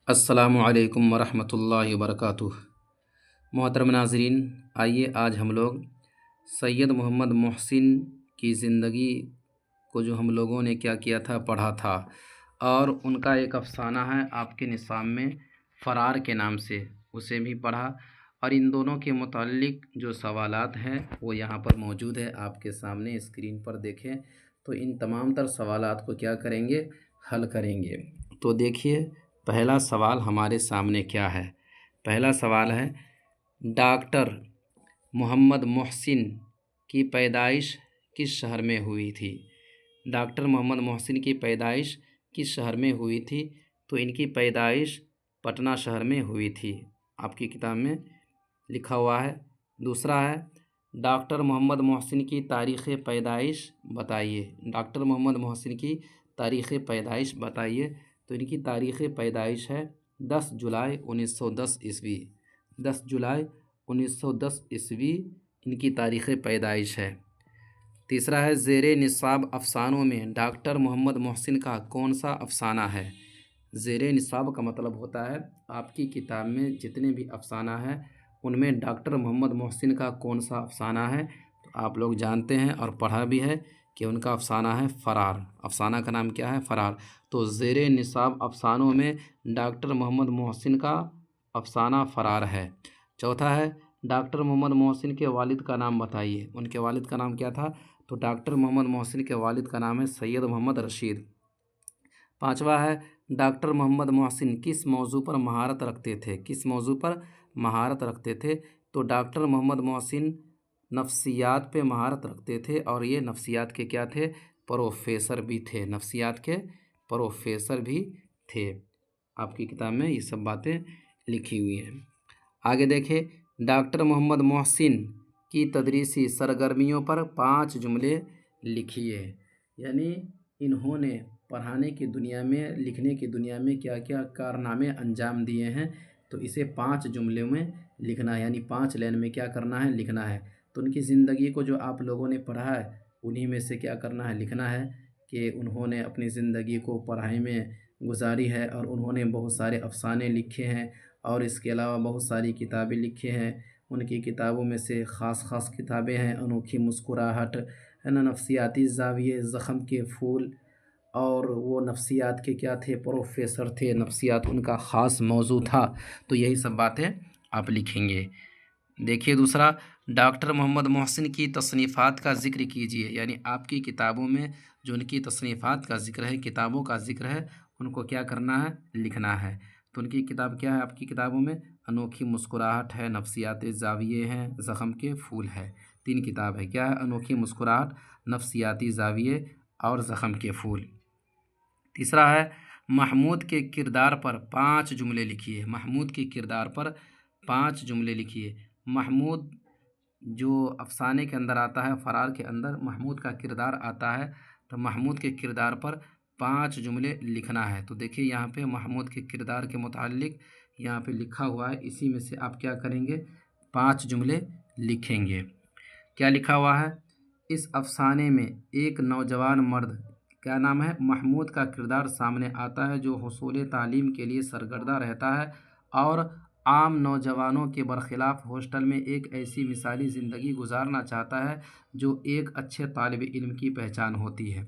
السلام علیکم ورحمۃ اللہ وبرکاتہ۔ محترم ناظرین، آئیے آج ہم لوگ سید محمد محسن کی زندگی کو جو ہم لوگوں نے کیا کیا تھا، پڑھا تھا، اور ان کا ایک افسانہ ہے آپ کے نصاب میں فرار کے نام سے، اسے بھی پڑھا، اور ان دونوں کے متعلق جو سوالات ہیں وہ یہاں پر موجود ہے آپ کے سامنے اسکرین پر دیکھیں۔ تو ان تمام تر سوالات کو کیا کریں گے، حل کریں گے۔ تو دیکھیے پہلا سوال ہمارے سامنے کیا ہے۔ پہلا سوال ہے، ڈاکٹر محمد محسن کی پیدائش کس شہر میں ہوئی تھی؟ ڈاکٹر محمد محسن کی پیدائش کس شہر میں ہوئی تھی؟ تو ان کی پیدائش پٹنہ شہر میں ہوئی تھی، آپ کی کتاب میں لکھا ہوا ہے۔ دوسرا ہے، ڈاکٹر محمد محسن کی تاریخ پیدائش بتائیے۔ ڈاکٹر محمد محسن کی تاریخ پیدائش بتائیے۔ تو ان کی تاریخ پیدائش ہے 10 جولائی 1910 عیسوی۔ 10 جولائی 1910 عیسوی ان کی تاریخ پیدائش ہے۔ تیسرا ہے، زیر نصاب افسانوں میں ڈاکٹر محمد محسن کا کون سا افسانہ ہے؟ زیر نصاب کا مطلب ہوتا ہے آپ کی کتاب میں جتنے بھی افسانہ ہیں ان میں ڈاکٹر محمد محسن کا کون سا افسانہ ہے؟ تو آپ لوگ جانتے ہیں اور پڑھا بھی ہے کہ ان کا افسانہ ہے فرار۔ افسانہ کا نام کیا ہے؟ فرار۔ تو زیر نصاب افسانوں میں ڈاکٹر محمد محسن کا افسانہ فرار ہے۔ چوتھا ہے، ڈاکٹر محمد محسن کے والد کا نام بتائیے۔ ان کے والد کا نام کیا تھا؟ تو ڈاکٹر محمد محسن کے والد کا نام ہے سید محمد رشید۔ پانچواں ہے، ڈاکٹر محمد محسن کس موضوع پر مہارت رکھتے تھے؟ کس موضوع پر مہارت رکھتے تھے؟ تو ڈاکٹر محمد محسن نفسیات پہ مہارت رکھتے تھے، اور یہ نفسیات کے کیا تھے؟ پروفیسر بھی تھے، نفسیات کے پروفیسر بھی تھے۔ آپ کی کتاب میں یہ سب باتیں لکھی ہوئی ہیں۔ آگے دیکھیں، ڈاکٹر محمد محسن کی تدریسی سرگرمیوں پر 5 جملے لکھیے۔ یعنی انہوں نے پڑھانے کی دنیا میں، لکھنے کی دنیا میں کیا کیا کارنامے انجام دیے ہیں، تو اسے 5 جملے میں لکھنا ہے، یعنی 5 لائن میں کیا کرنا ہے؟ لکھنا ہے۔ تو ان کی زندگی کو جو آپ لوگوں نے پڑھا ہے انہی میں سے کیا کرنا ہے؟ لکھنا ہے کہ انہوں نے اپنی زندگی کو پڑھائی میں گزاری ہے، اور انہوں نے بہت سارے افسانے لکھے ہیں، اور اس کے علاوہ بہت ساری کتابیں لکھی ہیں۔ ان کی کتابوں میں سے خاص خاص کتابیں ہیں، انوکھی مسکراہٹ ہے نا، نفسیاتی زاویے، زخم کے پھول، اور وہ نفسیات کے کیا تھے؟ پروفیسر تھے، نفسیات ان کا خاص موضوع تھا۔ تو یہی سب باتیں آپ لکھیں گے۔ دیکھیے دوسرا، ڈاکٹر محمد محسن کی تصنیفات کا ذکر کیجیے۔ یعنی آپ کی کتابوں میں جو ان کی تصنیفات کا ذکر ہے، کتابوں کا ذکر ہے، ان کو کیا کرنا ہے؟ لکھنا ہے۔ تو ان کی کتاب کیا ہے آپ کی کتابوں میں؟ انوکھی مسکراہٹ ہے، نفسیات زاویے ہیں، زخم کے پھول ہے۔ 3 کتاب ہے، کیا ہے؟ انوکھی مسکراہٹ، نفسیاتی زاویے اور زخم کے پھول۔ تیسرا ہے، محمود کے کردار پر 5 جملے لکھیے۔ محمود کے کردار پر 5 جملے لکھیے۔ محمود جو افسانے کے اندر آتا ہے، فرار کے اندر محمود کا کردار آتا ہے، تو محمود کے کردار پر 5 جملے لکھنا ہے۔ تو دیکھیے یہاں پہ محمود کے کردار کے متعلق یہاں پہ لکھا ہوا ہے، اسی میں سے آپ کیا کریں گے؟ 5 جملے لکھیں گے۔ کیا لکھا ہوا ہے؟ اس افسانے میں ایک نوجوان مرد، کیا نام ہے؟ محمود کا کردار سامنے آتا ہے، جو حصول تعلیم کے لیے سرگردہ رہتا ہے، اور عام نوجوانوں کے برخلاف ہاسٹل میں ایک ایسی مثالی زندگی گزارنا چاہتا ہے جو ایک اچھے طالب علم کی پہچان ہوتی ہے۔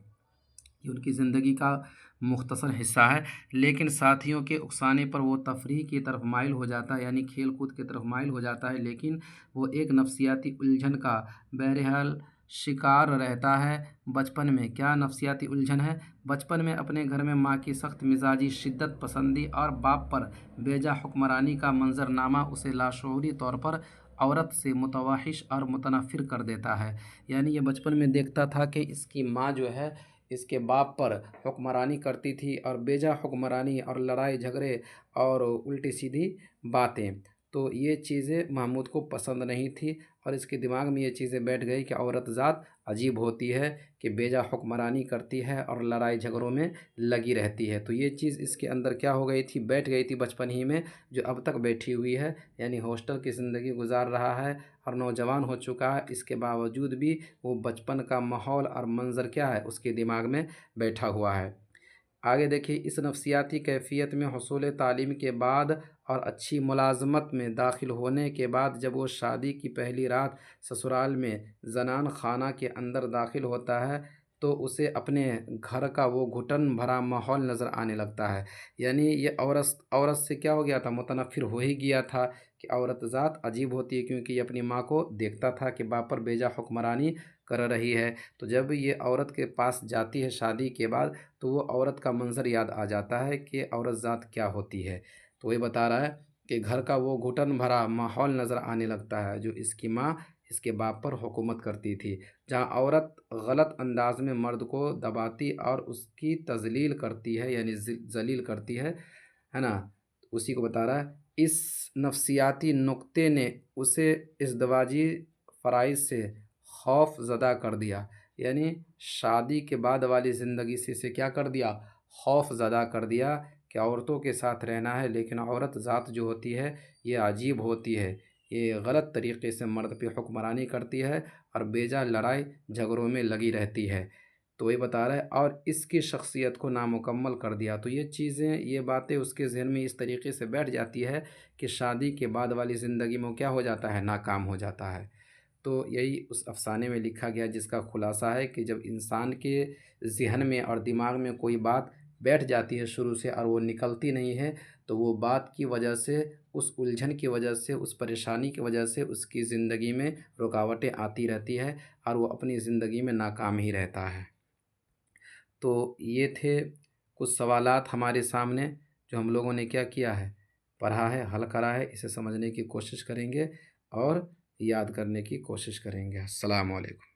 یہ ان کی زندگی کا مختصر حصہ ہے، لیکن ساتھیوں کے اکسانے پر وہ تفریح کی طرف مائل ہو جاتا ہے، یعنی کھیل کود کی طرف مائل ہو جاتا ہے، لیکن وہ ایک نفسیاتی الجھن کا بہرحال شکار رہتا ہے۔ بچپن میں کیا نفسیاتی الجھن ہے؟ بچپن میں اپنے گھر میں ماں کی سخت مزاجی، شدت پسندی اور باپ پر بیجا حکمرانی کا منظرنامہ اسے لاشعوری طور پر عورت سے متوحش اور متنفر کر دیتا ہے۔ یعنی یہ بچپن میں دیکھتا تھا کہ اس کی ماں جو ہے اس کے باپ پر حکمرانی کرتی تھی، اور بیجا حکمرانی اور لڑائی جھگڑے اور الٹی سیدھی باتیں، تو یہ چیزیں محمود کو پسند نہیں تھی، اور اس کے دماغ میں یہ چیزیں بیٹھ گئی کہ عورت ذات عجیب ہوتی ہے کہ بیجا حکمرانی کرتی ہے اور لڑائی جھگڑوں میں لگی رہتی ہے۔ تو یہ چیز اس کے اندر کیا ہو گئی تھی؟ بیٹھ گئی تھی بچپن ہی میں، جو اب تک بیٹھی ہوئی ہے۔ یعنی ہاسٹل کی زندگی گزار رہا ہے اور نوجوان ہو چکا ہے، اس کے باوجود بھی وہ بچپن کا ماحول اور منظر کیا ہے اس کے دماغ میں بیٹھا ہوا ہے۔ آگے دیکھیے، اس نفسیاتی کیفیت میں حصول تعلیم کے بعد اور اچھی ملازمت میں داخل ہونے کے بعد جب وہ شادی کی پہلی رات سسرال میں زنان خانہ کے اندر داخل ہوتا ہے تو اسے اپنے گھر کا وہ گھٹن بھرا ماحول نظر آنے لگتا ہے۔ یعنی یہ عورت سے کیا ہو گیا تھا، متنفر ہو ہی گیا تھا کہ عورت ذات عجیب ہوتی ہے، کیونکہ یہ اپنی ماں کو دیکھتا تھا کہ باپ پر بیجا حکمرانی کر رہی ہے۔ تو جب یہ عورت کے پاس جاتی ہے شادی کے بعد تو وہ عورت کا منظر یاد آ جاتا ہے کہ عورت ذات کیا ہوتی ہے۔ تو یہ بتا رہا ہے کہ گھر کا وہ گھٹن بھرا ماحول نظر آنے لگتا ہے جو اس کی ماں اس کے باپ پر حکومت کرتی تھی، جہاں عورت غلط انداز میں مرد کو دباتی اور اس کی تذلیل کرتی ہے، یعنی ذلیل کرتی ہے نا۔ اسی کو بتا رہا ہے، اس نفسیاتی نقطے نے اسے ازدواجی فرائض سے خوف زدہ کر دیا، یعنی شادی کے بعد والی زندگی سے اسے کیا کر دیا، خوف زدہ کر دیا کہ عورتوں کے ساتھ رہنا ہے، لیکن عورت ذات جو ہوتی ہے یہ عجیب ہوتی ہے، یہ غلط طریقے سے مرد پہ حکمرانی کرتی ہے اور بیجا لڑائی جھگڑوں میں لگی رہتی ہے۔ تو یہ بتا رہا ہے اور اس کی شخصیت کو نامکمل کر دیا۔ تو یہ چیزیں، یہ باتیں اس کے ذہن میں اس طریقے سے بیٹھ جاتی ہے کہ شادی کے بعد والی زندگی میں کیا ہو جاتا ہے، ناکام ہو جاتا ہے۔ تو یہی اس افسانے میں لکھا گیا، جس کا خلاصہ ہے کہ جب انسان کے ذہن میں اور دماغ میں کوئی بات بیٹھ جاتی ہے شروع سے اور وہ نکلتی نہیں ہے تو وہ بات کی وجہ سے، اس الجھن کی وجہ سے، اس پریشانی کی وجہ سے اس کی زندگی میں رکاوٹیں آتی رہتی ہے اور وہ اپنی زندگی میں ناکام ہی رہتا ہے۔ تو یہ تھے کچھ سوالات ہمارے سامنے جو ہم لوگوں نے کیا کیا ہے، پڑھا ہے، حل کرا ہے۔ اسے سمجھنے کی کوشش کریں گے اور یاد کرنے کی کوشش کریں گے۔ السلام علیکم۔